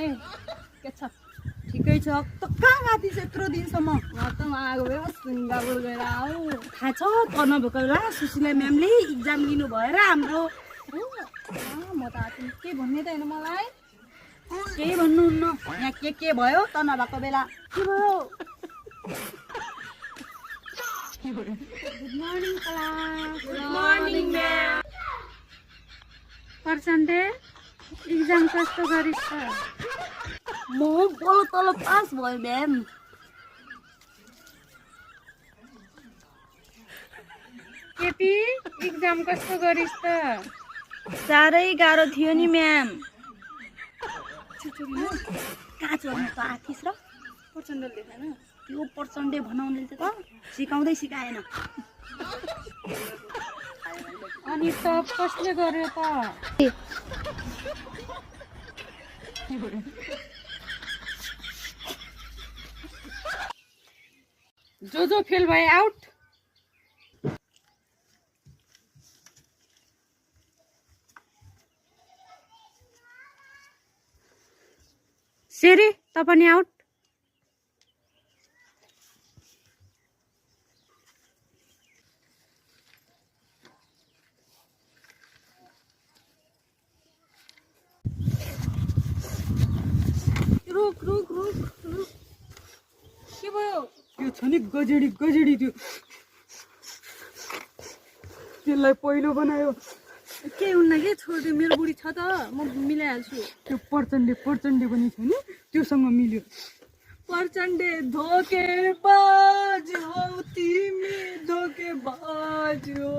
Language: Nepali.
आए के छ ठिकै छ त कहाँ गएको थिइस् यत्रो दिनसम्म म त आएको बेला सिङ्गापुर गएर आऊ थाहा छ त नभएको बेला सुशीला म्यामले इक्जाम लिनु भएर हाम्रो म त के भन्ने त होइन मलाई केही भन्नुहुन्न यहाँ के भयो त नभएको बेला के भयो good morning class good morning ma'am पर्सेन्टे इक्जाम कस्तो गरिस् त म बल्ल तल पास भयो म्याम केपी इक्जाम कस्तो गरिस् त साह्रै गाह्रो थियो नि म्याम कहाँ चढ्नु त आथिस र पर्सेन्ट देखाएन त्यो पर्सन्डे भनाउने त सिकाउँदै सिकाएन अनि त कसले गर्यो त जो फेल भए आउट सेरी त पनि आउट रुक रुक रुक रुक के भयो त्यो छ नि गजेडी त्यो त्यसलाई पहिलो बनायो के हुन्न के छोडिदियो मेरो बुढी छ त म मिलाइहाल्छु त्यो प्रचण्डे पनि छ नि त्योसँग मिल्यो प्रचण्डे धोकेबाज हौ तिमी धोकेबाज हौ